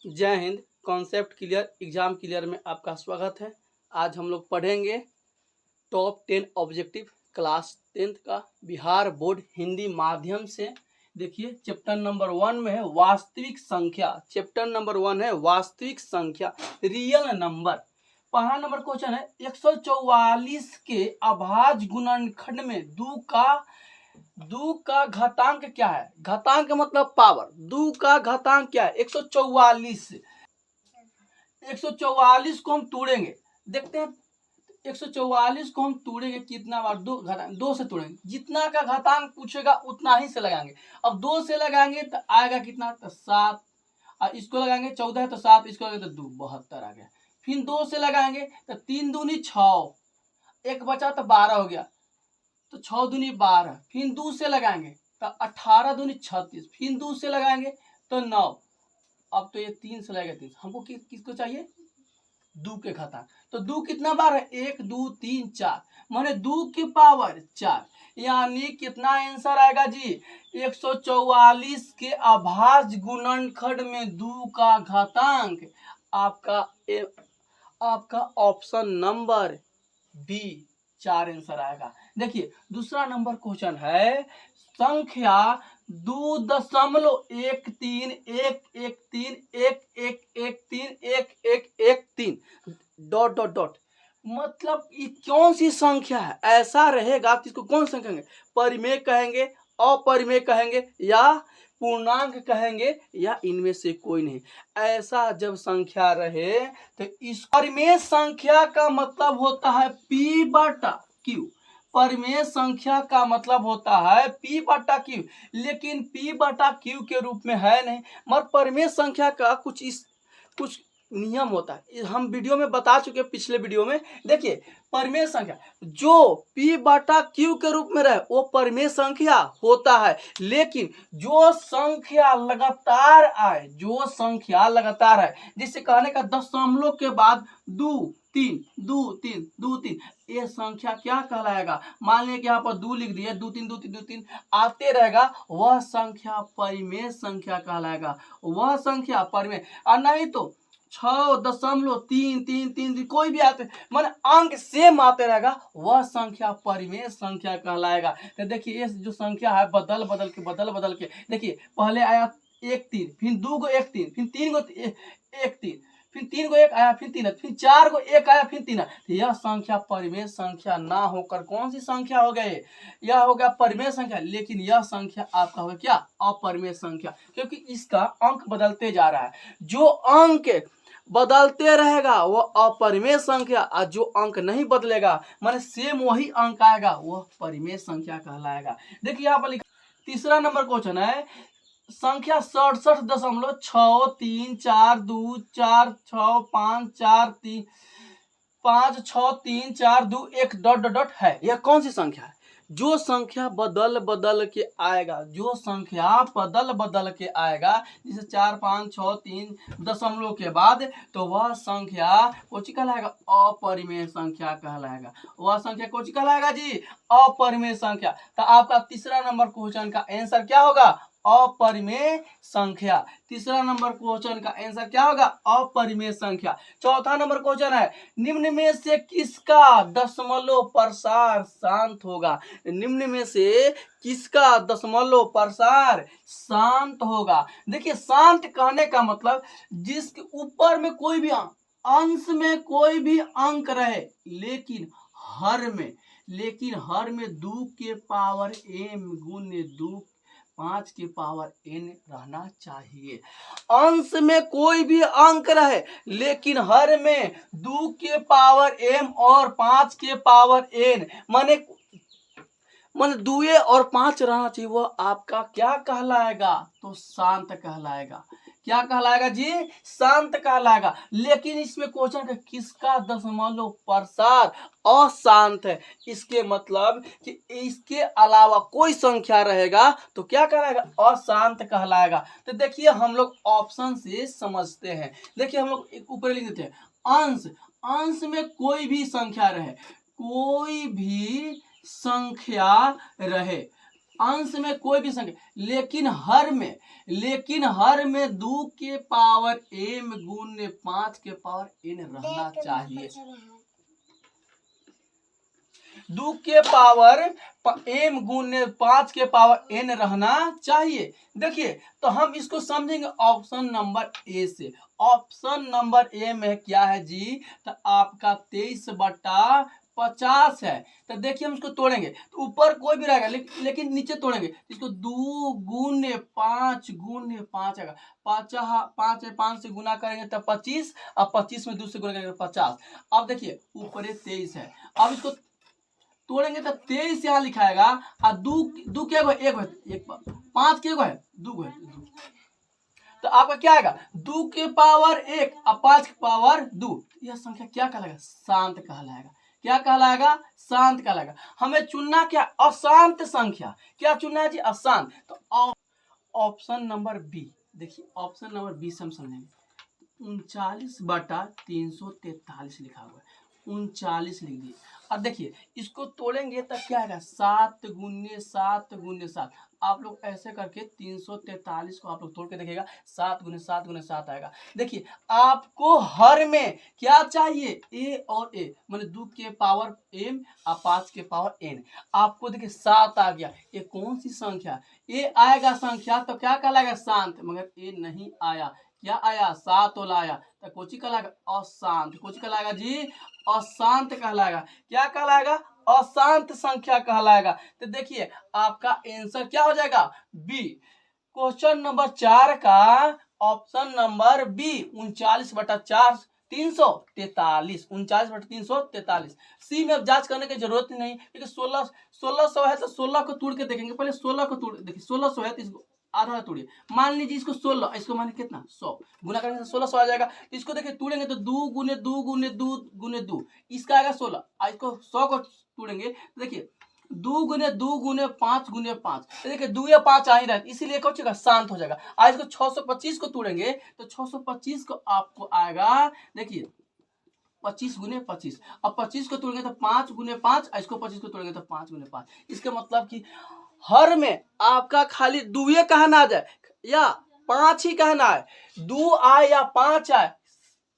जय Hind. Concept clear exam clear में आपका स्वागत है। आज हम लोग पढ़ेंगे टॉप 10 ऑब्जेक्टिव क्लास 10th का बिहार बोर्ड हिंदी माध्यम से। देखिए चैप्टर नंबर 1 में है वास्तविक संख्या। चैप्टर नंबर 1 है वास्तविक संख्या, रियल नंबर। पहला नंबर क्वेश्चन है 144 के अभाज्य गुणनखंड में दो का घातांक क्या है। घातांक मतलब पावर। दो का घातांक क्या है? 144। 144 को हम तोड़ेंगे, देखते हैं 144 को हम तोड़ेंगे कितना बार? दो से तोड़ेंगे। जितना का घातांक पूछेगा उतना ही से लगाएंगे। अब 2 से लगाएंगे तो आएगा कितना? तो 7। और इसको लगाएंगे 14 है तो 7, इसको लगाएंगे तो 2 72 आ गया। फिर 2 से लगाएंगे तो 3 दूनी 6, एक बचा तो 12 हो गया, तो 6 दूनी 12। फिर 2 से लगाएंगे तो 18 दूनी 36, फिर 2 से लगाएंगे तो 9। अब तो ये 3 से लगेगा 3। हमको किसको चाहिए? 2 के घातांक। तो 2 कितना बार है? 1 2 3 4, माने 2 की पावर 4। यानी कितना आंसर आएगा जी? 144 के अभाज्य गुणनखंड में 2 का घातांक आपका ऑप्शन नंबर बी 4 आंसर आएगा। देखिए दूसरा नंबर क्वेश्चन है संख्या 2.11311311113 डॉट डॉट डॉट, मतलब ये कौन सी संख्या है? ऐसा रहेगा तो इसको कौन संख्या कहेंगे? परिमेय कहेंगे, अपरिमेय कहेंगे या पूर्णांक कहेंगे, या इनमें से कोई नहीं। ऐसा जब संख्या रहे तो इस परिमेय संख्या का मतलब होता है P बटा Q। परिमेय संख्या का मतलब होता है P बटा Q, लेकिन P बटा Q के रूप में है नहीं। मगर परिमेय संख्या का कुछ नियम होता है, हम वीडियो में बता चुके हैं पिछले वीडियो में। देखिए परिमेय संख्या जो P बटा Q के रूप में रहे वो परिमेय संख्या होता है, लेकिन जो संख्या लगातार आए, जिससे कहने का दशमलव के बाद 2 3 2 3 2 3, ये संख्या क्या कहलाएगा? मान लिया कि यहाँ पर 2 लिख दिए, 2 3 2 3 2 3 आते रहेगा, वह संख्या परिमेय संख्या कहलाएगा। वह संख्या परिमेय, और नहीं तो 6.333 कोई भी आते माने अंक सेम आते रहेगा, वह संख्या परिमेय संख्या कहलाएगा। तो देखिए ये जो संख्या है बदल बदल के देखिए पहले आया 1 3, फिर 2 को 1 3, फिर 3 को 1 3, फिर 3 को 1 आया, फिर 3, फिर 4 को 1 आया, फिर 3। तो यह संख्या परिमेय संख्या ना होकर कौन सी संख्या हो गई? यह हो गया परिमेय संख्या, लेकिन यह संख्या आपका होगा क्या? अपरिमेय संख्या, क्योंकि इसका अंक बदलते जा रहा है। जो अंक बदलते रहेगा वो अपरिमेय संख्या, और जो अंक नहीं बदलेगा माने सेम वही अंक आएगा, वह परिमेय संख्या कहलाएगा। देखिए यहाँ पर लिखा तीसरा नंबर क्वेश्चन है संख्या 67.3424654356352 डॉट डॉट डॉट है। यह कौन सी संख्या है? जो संख्या बदल बदल के आएगा, जैसे 4 5 6 3 दशमलव के बाद, तो वह संख्या कौन सी कहलाएगा? अपरिमेय संख्या कहलाएगा। वह संख्या कौन सी कहलाएगा जी? अपरिमेय संख्या। तो आपका तीसरा नंबर क्वेश्चन का आंसर क्या होगा? अपरिमेय संख्या। तीसरा नंबर क्वेश्चन का आंसर क्या होगा? अपरिमेय संख्या। चौथा नंबर क्वेश्चन है निम्न में से किसका दशमलव प्रसार शांत होगा? निम्न में से किसका दशमलव प्रसार शांत होगा? देखिए शांत कहने का मतलब जिसके ऊपर में कोई भी अंश में कोई भी अंक रहे, लेकिन हर में 2 के पावर m गुने 2 5 के पावर n रहना चाहिए। अंश में कोई भी अंक रहे, लेकिन हर में 2 के पावर m और 5 के पावर n माने 2 और 5 रहना चाहिए। वह आपका क्या कहलाएगा? तो शांत कहलाएगा। क्या कहलाएगा जी? शांत कहलाएगा। लेकिन इसमें क्वेश्चन है किसका दशमलव प्रसार अशांत है? इसके मतलब कि इसके अलावा कोई संख्या रहेगा तो क्या कहलाएगा? अशांत कहलाएगा। तो देखिए हम लोग ऑप्शन से समझते हैं। देखिए हम लोग ऊपर लिख देते हैं अंश में कोई भी संख्या रहे, अंश में कोई भी संख्या, लेकिन हर में 2 के पावर m गुने 5 के पावर n रहना चाहिए। 2 के पावर m गुने 5 के पावर n रहना चाहिए। देखिए तो हम इसको समझेंगे ऑप्शन नंबर ए से। ऑप्शन नंबर ए में क्या है जी, तो आपका 23/50 है। तो देखिए हम इसको तोड़ेंगे तो ऊपर कोई भी रहेगा, लेकिन नीचे तोड़ेंगे इसको 2 गुने 5 आएगा। 5 से गुना करेंगे तो 25, अब 25 में 2 से गुना करेंगे 50। अब देखिए ऊपर 23 है, अब इसको तोड़ेंगे तो 23 यहाँ लिखाएगा और दू क्या है, एक 5 के है, 2 है, तो आपका क्या आएगा 2 के पावर 1 और 5 के पावर 2। यह संख्या क्या कहलाएगा, शांत कहलाएगा। क्या कहलाएगा, शांत कहलाएगा। हमें चुनना क्या, अशांत संख्या। क्या चुनना है जी, अशांत। तो ऑप्शन नंबर बी, देखिए ऑप्शन नंबर बी से हम समझेंगे। 39/343 लिखा हुआ है, 39 लिख दिए। अब देखिए इसको तोड़ेंगे तो क्या आएगा, 7 गुने 7 गुने 7। आप लोग ऐसे करके 343 को आप लोग तोड़ के देखिएगा, 7 गुने 7 गुने 7 आएगा। देखिए आपको हर में क्या चाहिए, ए और ए, मतलब 2 के पावर m और 5 के पावर n। आपको देखिए 7 आ गया, ये कौन सी संख्या, ए आएगा संख्या तो क्या कहलाएगा, शांत। मगर ए नहीं आया, क्या आया, 7 वाला आया, तो कोची कहलाएगा, अशांत। कोची कहलाएगा जी, अशांत कहलाएगा। क्या कहलाएगा, अशांत संख्या कहलाएगा। तो देखिए आपका आंसर क्या हो जाएगा, बी। क्वेश्चन नंबर 4 का ऑप्शन नंबर बी, 39/343। 39/343। सी में अब जांच करने की जरूरत ही नहीं, क्योंकि 1600 है तो 16 को तोड़ के देखेंगे। पहले 16 को तोड़, देखिए 1600 है तो इसको आधा तोड़िए, मान लीजिए इसको 16, इसको मान कितना 100, गुना करेंगे तो 1600 आ जाएगा। इसको देखिए तोड़ेंगे तो 2 गुने 2 गुने 2 गुने 2, इसका आएगा 16। इसको 100 को तोड़ेंगे तो देखिए 2 गुने 2 गुने 5 गुने 5, तो देखिए 2 या 5 आ ही रहा है, इसीलिए क्या हो जाएगा, शांत हो जाएगा। आज इसको 625 को तोड़ेंगे तो 625 को आपको आएगा, देखिए 25 गुने 25। अब 25 को तोड़ेंगे तो 5 गुने 5, इसको 25 को तोड़ेंगे तो 5 गुने 5। इसका मतलब कि हर में आपका खाली 2 कहना आ जाए या 5 ही कहना है, 2 आए या 5 आए,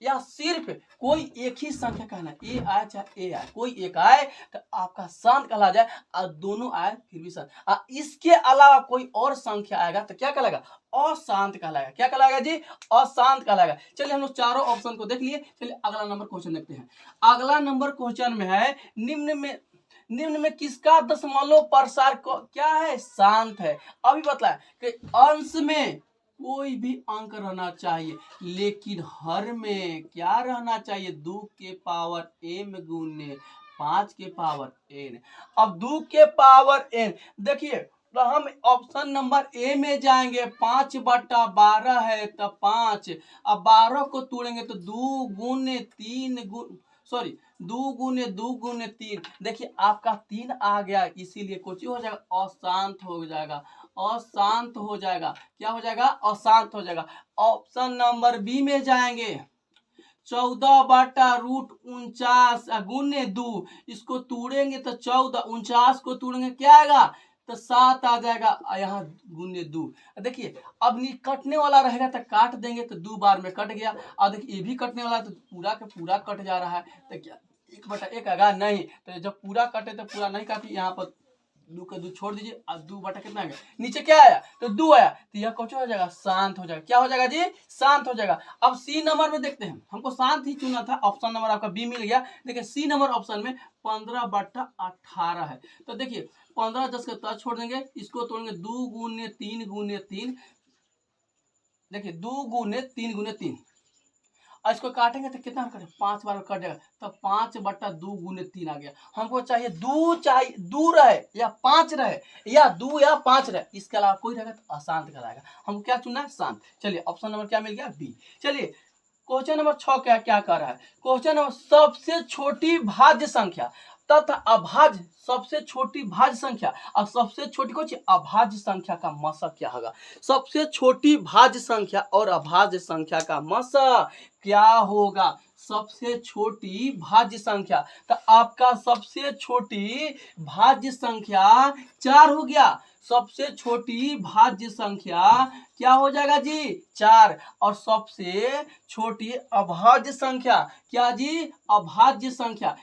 या सिर्फ कोई एक ही संख्या कहना है, ए आए चाहे ए आए, कोई एक आए तो आपका शांत कहला जाए, और दोनों आए फिर भी शांत। इसके अलावा कोई और संख्या आएगा तो क्या कहलाएगा, अशांत कहलाएगा। क्या कहलाएगा जी, अशांत कहलाएगा। चलिए हम लोग चारों ऑप्शन को देख लिए। चलिए अगला नंबर क्वेश्चन देखते हैं। अगला नंबर क्वेश्चन में है, निम्न में किसका दशमलव प्रसार क्या है, शांत है। अभी बताया कि अंश में कोई भी अंक रहना चाहिए, लेकिन हर में क्या रहना चाहिए, 2 के पावर m गुने 5 के पावर n। अब 2 के पावर n, देखिए तो हम ऑप्शन नंबर ए में जाएंगे। 5/12 है तो 5, अब 12 को तोड़ेंगे तो 2 गुने 3 सॉरी 2 गुने 2 गुने 3। देखिए आपका 3 आ गया, इसीलिए कुछ हो जाएगा, अशांत हो जाएगा, अशांत हो जाएगा। क्या हो जाएगा, अशांत हो जाएगा। ऑप्शन नंबर बी में जाएंगे। 14/√49 गुने 2, इसको तोड़ेंगे तो 14, 49 को तोड़ेंगे क्या आएगा, तो 7 आ जाएगा, यहाँ गुने 2। देखिए अब कटने वाला रहेगा तो काट देंगे तो 2 बार में कट गया। और देखिए ये भी कटने वाला है तो पूरा का पूरा कट जा रहा है, तो क्या 1/1 आएगा, नहीं। तो जब पूरा कटे तो पूरा नहीं काटी, यहाँ पर 2 का 2 छोड़ दीजिए, और 2 बटा कितना आ गया, नीचे क्या आया, तो 2 आया, तो यह कुछ हो जाएगा, शांत हो जाएगा। क्या हो जाएगा जी, शांत हो जाएगा। अब सी नंबर में देखते हैं, हमको शांत ही चुना था, ऑप्शन नंबर आपका बी मिल गया। देखिए सी नंबर ऑप्शन में 15/18 है। तो देखिए 15 10 का 10 छोड़ देंगे, इसको तोड़ेंगे 2 गुने 3 गुने 3, देखिए 2 गुने 3 गुने 3, और इसको काटेंगे तो कितना कटे, 5 बार कट जाएगा, तो 5/2 गुने 3 आ गया। हमको चाहिए 2 रहे या 5 रहे, या 2 या 5 रहे, इसके अलावा कोई रहेगा तो अशांत कहलाएगा। हमको क्या चुनना है, शांत। चलिए ऑप्शन नंबर क्या मिल गया, बी। चलिए क्वेश्चन नंबर 6 क्या कर रहा है, क्वेश्चन नंबर सबसे छोटी भाज्य संख्या तथा अभाज्य, सबसे छोटी भाज्य संख्या और सबसे छोटी कुछ अभाज्य संख्या का मसा क्या होगा। सबसे छोटी भाज्य संख्या और अभाज्य संख्या का मसा क्या होगा। सबसे छोटी भाज्य संख्या, तो आपका सबसे छोटी भाज्य संख्या 4 हो गया। सबसे छोटी भाज्य संख्या क्या हो जाएगा जी 4, और सबसे छोटी अभाज्य संख्या क्या जी अभाज्य संख्या,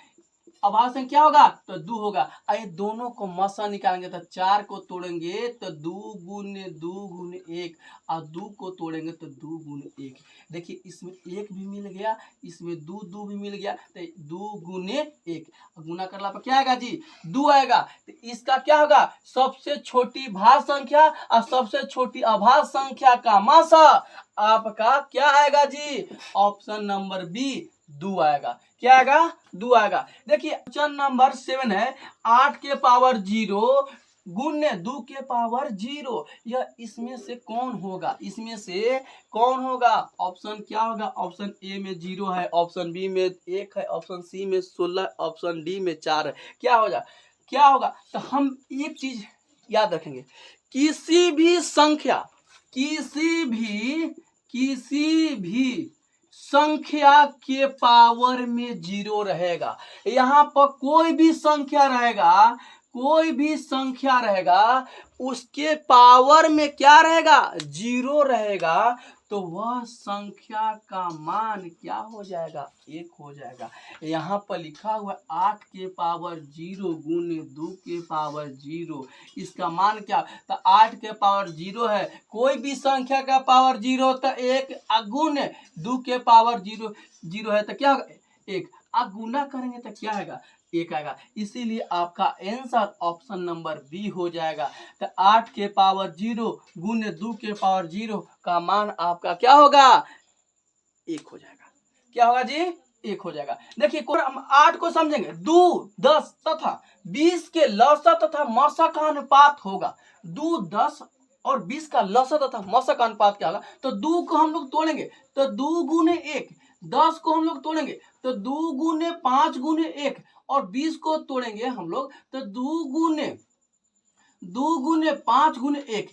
अभाज्य संख्या क्या होगा तो 2 होगा। ये दोनों को मसा निकालेंगे तो 4 को तोड़ेंगे तो 2 गुने 1, और 2 को तोड़ेंगे तो 2 गुने 1। देखिए इसमें 1 भी मिल गया, इसमें 2 भी मिल गया, तो 2 गुने 1 गुना करला पर क्या आएगा जी 2 आएगा। तो इसका क्या होगा सबसे छोटी भाज्य संख्या और सबसे छोटी अभाज्य संख्या का मासा आपका क्या आएगा जी ऑप्शन नंबर बी 2 आएगा। क्या आएगा 2 आएगा। देखिए क्वेश्चन नंबर 7 है 8 के पावर 0 गुण्य 2 के पावर 0, यह इसमें से कौन होगा, इसमें से कौन होगा। ऑप्शन क्या होगा, ऑप्शन ए में 0 है, ऑप्शन बी में 1 है, ऑप्शन सी में 16, ऑप्शन डी में 4 है। क्या होगा क्या होगा तो हम एक चीज याद रखेंगे, किसी भी संख्या किसी भी संख्या के पावर में 0 रहेगा। यहाँ पर कोई भी संख्या रहेगा उसके पावर में क्या रहेगा 0 रहेगा, तो वह संख्या का मान क्या हो जाएगा 1 हो जाएगा। यहाँ पर लिखा हुआ 8 के पावर 0 गुने 2 के पावर 0, इसका मान क्या तो 8 के पावर 0 है, कोई भी संख्या का पावर 0 तो 1 गुने 2 के पावर 0 है तो क्या होगा 1, गुना करेंगे तो क्या आएगा 1 आएगा। इसीलिए आपका आंसर ऑप्शन नंबर बी हो जाएगा। तो 8 के पावर 0 गुने 2 के पावर 0 का मान आपका क्या होगा 1 हो जाएगा। क्या होगा जी 1 हो जाएगा। देखिए हम 8 को समझेंगे 2, 10 तथा 20 के लसा तथा मसा का अनुपात होगा। 2, 10 और 20 का लसा तथा मसा का अनुपात क्या होगा, तो 2 को हम लोग तोड़ेंगे तो 2 गुने 1, 10 को हम लोग तोड़ेंगे तो 2 गुने 5 गुने 1, और 20 को तोड़ेंगे हम लोग तो 2 गुने 5 गुने 1,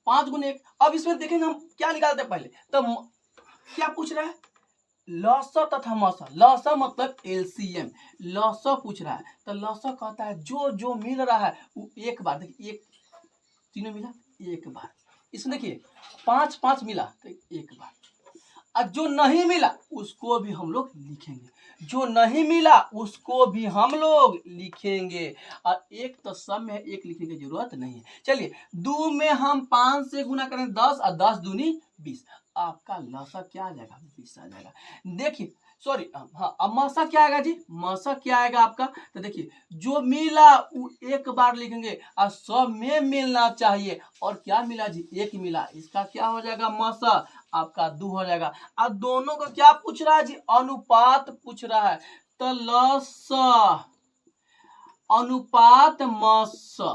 5 गुने 1। अब इसमें देखेंगे हम क्या निकालते हैं पहले, तो क्या पूछ रहा है लसा तथा मसा, लसा मतलब एलसीएम, लसा पूछ रहा है तो लसा कहता है जो जो मिल रहा है वो एक बार, देखिए एक तीनों मिला एक बार, इसमें देखिए 5 5 मिला तो एक बार, और जो नहीं मिला उसको भी हम लोग लिखेंगे, जो नहीं मिला उसको भी हम लोग लिखेंगे, और एक तो सब में एक लिखने की जरूरत नहीं है। चलिए 2 में हम 5 से गुना करें 10 और 10 दूनी 20, आपका लसा क्या आ जाएगा 20 आ जाएगा। देखिए सॉरी हाँ अब मसा क्या आएगा जी, मसा क्या आएगा आपका, तो देखिए जो मिला वो एक बार लिखेंगे और सब में मिलना चाहिए, और क्या मिला जी एक मिला, इसका क्या हो जाएगा मसा आपका 2 हो जाएगा। अब दोनों को क्या पूछ रहा है जी अनुपात पूछ रहा है, तो लसा अनुपात मसा,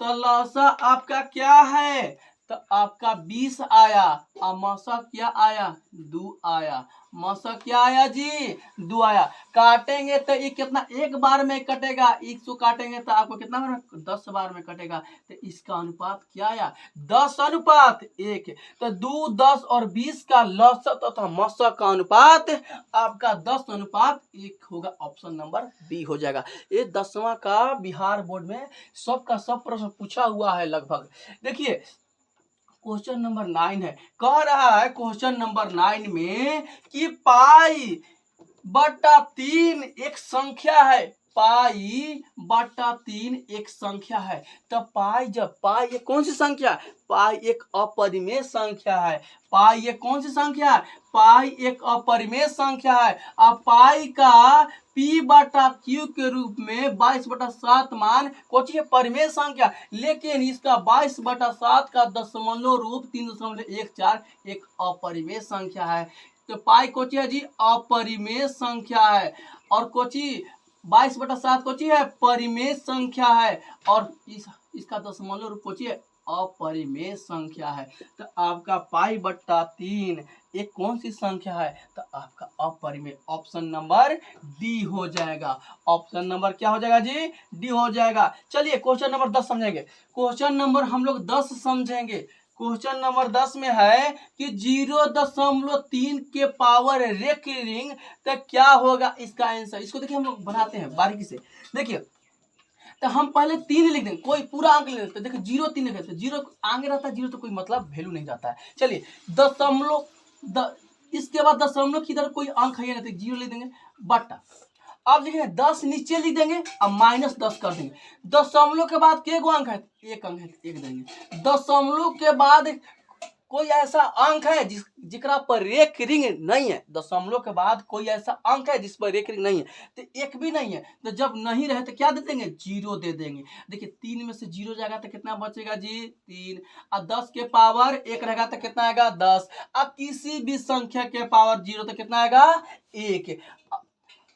तो लसा आपका क्या है तो आपका 20 आया, और मसा क्या आया 2 आया, मसा क्या आया जी 2 आया। काटेंगे तो ये कितना एक बार में कटेगा, 100 काटेंगे तो आपको कितना बार में 10 बार में कटेगा, तो इसका अनुपात क्या आया 10 अनुपात 1। तो 2, 10 और 20 का लसा तथा मसा का अनुपात आपका 10 अनुपात 1 होगा, ऑप्शन नंबर बी हो जाएगा। ये 10वां का बिहार बोर्ड में सबका सब प्रश्न पूछा हुआ है लगभग। देखिए क्वेश्चन नंबर 9 है, कह रहा है क्वेश्चन नंबर 9 में कि पाई बटा 3 एक संख्या है, पाई बटा 3 एक संख्या है, तो पाई जब पाई ये कौन सी संख्या है, पाई एक अपरिमेय संख्या है, पाई ये कौन सी संख्या है, पाई एक अपरिमेय संख्या है। अब पाई का पी बटा क्यू के रूप में 22/7 मान कोची है परिमेय संख्या, लेकिन इसका 22/7 का दशमलव रूप 3.14 एक अपरिमेय संख्या है। तो पाई कोची है जी अपरिमेय संख्या है, और कोची 22/7 कोची है परिमेय संख्या है, और इसका दशमलव रूप कोची है अपरिमेय संख्या है। तो आपका पाई बट्टा 3 एक कौन सी संख्या है, तो आपका अपरिमेय, ऑप्शन नंबर डी हो जाएगा। ऑप्शन नंबर क्या हो जाएगा जी डी हो जाएगा। चलिए क्वेश्चन नंबर 10 समझेंगे, क्वेश्चन नंबर हम लोग 10 समझेंगे। क्वेश्चन नंबर 10 में है कि 0.3 के पावर रेकरिंग तो क्या होगा इसका आंसर। इसको देखिए हम लोग बनाते हैं बारीकी से। देखिए तो हम पहले 3 लिख देंगे, कोई पूरा अंक ले लेते, देखो 0 3 लिख देते, 0 आगे रहता है 0 तो कोई मतलब वैल्यू नहीं जाता है। चलिए दशमलव इसके बाद दशमलव की इधर कोई अंक है नहीं तो 0 लिख देंगे बटा। अब लिखेंगे 10 नीचे लिख देंगे, अब -10 कर देंगे। दशमलव के बाद के गो अंक है, एक अंक है, एक देंगे। दशमलव के बाद कोई ऐसा अंक है जिकरा पर एक रिंग नहीं है, दशमलव के बाद कोई ऐसा अंक है जिस पर एक रिंग नहीं है, तो एक भी नहीं है, तो जब नहीं रहे तो क्या दे देंगे, 0 दे देंगे। देखिए 3 में से 0 जाएगा तो कितना बचेगा जी 3, और 10 के पावर 1 रहेगा तो कितना आएगा 10, अब किसी भी संख्या के पावर 0 तो कितना आएगा 1।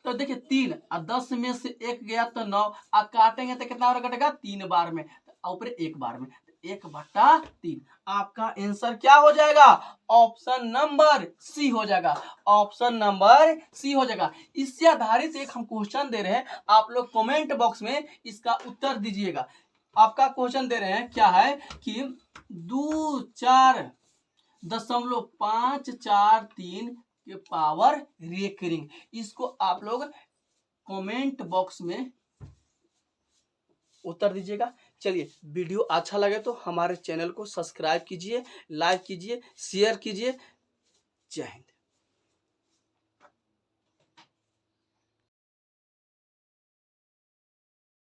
तो देखिए 3 और 10 में से 1 गया तो 9, और काटेंगे तो कितना और कटेगा 3 बार में, ऊपर 1 बार में, 1/3। आपका आंसर क्या हो जाएगा, ऑप्शन नंबर सी हो जाएगा, ऑप्शन नंबर सी हो जाएगा। इससे आधारित एक हम क्वेश्चन दे रहे हैं, आप लोग कमेंट बॉक्स में इसका उत्तर दीजिएगा। आपका क्वेश्चन दे रहे हैं क्या है कि 24.543 के पावर रेकरिंग, इसको आप लोग कमेंट बॉक्स में उत्तर दीजिएगा। चलिए वीडियो अच्छा लगे तो हमारे चैनल को सब्सक्राइब कीजिए, लाइक कीजिए, शेयर कीजिए। जय हिंद।